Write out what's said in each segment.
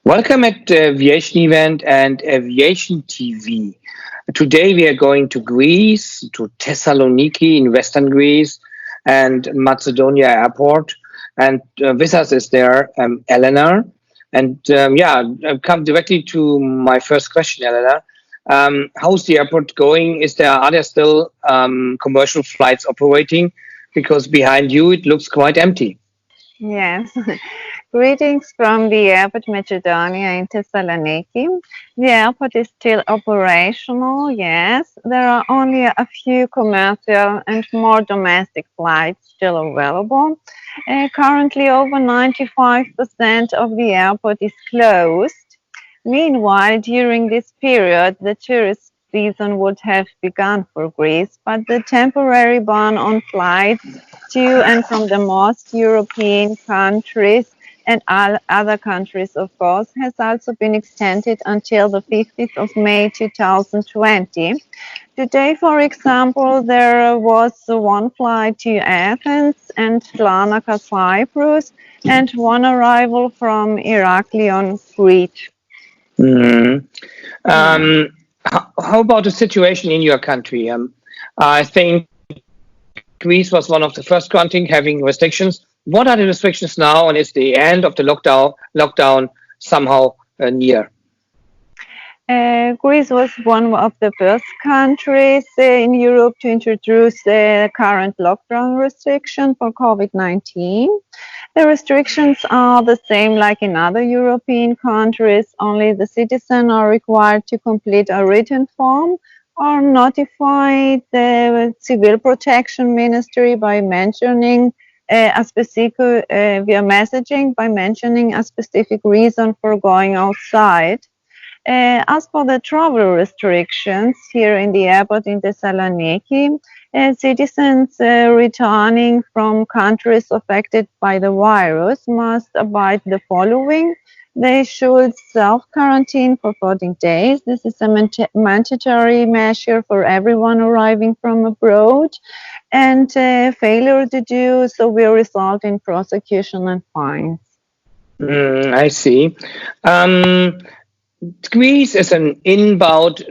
Welcome at Aviation-Event and Aviation TV. Today we are going to Greece, to Thessaloniki in Western Greece and Macedonia airport. And with us is there Elena. And I've come directly to my first question, Elena. How's the airport going? Are there still commercial flights operating? Because behind you it looks quite empty. Yes. Greetings from the airport Macedonia in Thessaloniki. The airport is still operational, yes. There are only a few commercial and more domestic flights still available. Currently, over 95% of the airport is closed. Meanwhile, during this period, the tourist season would have begun for Greece, but the temporary ban on flights to and from the most European countries and all other countries, of course, has also been extended until the 15th of May 2020. Today, for example, there was one flight to Athens and Larnaca, Cyprus, and one arrival from Heraklion, Crete. Mm. How about the situation in your country? I think Greece was one of the first countries having restrictions. What are the restrictions now, and is the end of the lockdown somehow near? Greece was one of the first countries in Europe to introduce the current lockdown restriction for COVID-19. The restrictions are the same like in other European countries, only the citizens are required to complete a written form or notify the Civil Protection Ministry by mentioning a specific via messaging by mentioning a specific reason for going outside. As for the travel restrictions here in the airport in Thessaloniki, citizens returning from countries affected by the virus must abide the following. They should self-quarantine for 14 days. This is a mandatory measure for everyone arriving from abroad, and failure to do so will result in prosecution and fines. I see. Greece is an inbound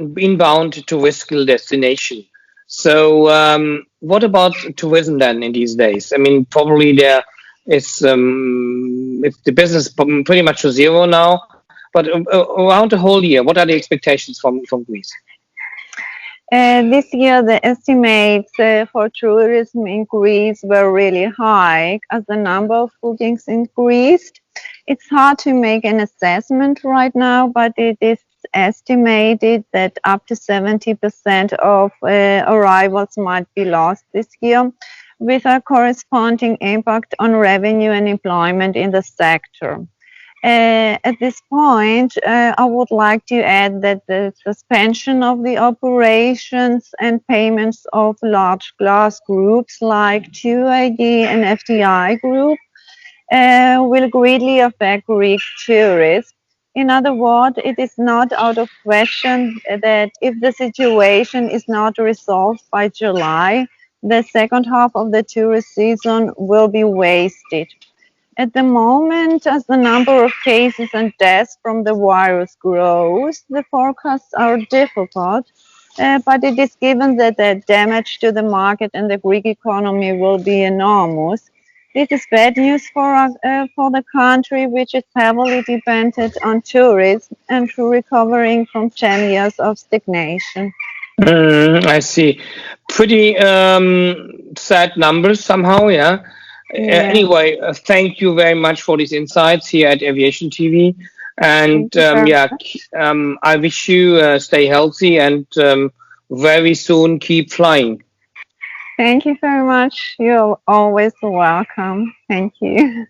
tourist destination. So, what about tourism then in these days? I mean, probably there is if the business is pretty much to zero now. But around the whole year, what are the expectations from Greece? This year, the estimates for tourism in Greece were really high as the number of bookings increased. It's hard to make an assessment right now, but it is estimated that up to 70% of arrivals might be lost this year, with a corresponding impact on revenue and employment in the sector. At this point, I would like to add that the suspension of the operations and payments of large class groups like 2AG and FDI Group will greatly affect Greek tourists. In other words, it is not out of question that if the situation is not resolved by July, the second half of the tourist season will be wasted. At the moment, as the number of cases and deaths from the virus grows, the forecasts are difficult, but it is given that the damage to the market and the Greek economy will be enormous. This is bad news for the country, which is heavily dependent on tourism and recovering from 10 years of stagnation. I see. Pretty sad numbers somehow, yeah. Yeah. Anyway, thank you very much for these insights here at Aviation TV. And I wish you stay healthy and very soon keep flying. Thank you very much. You're always welcome. Thank you.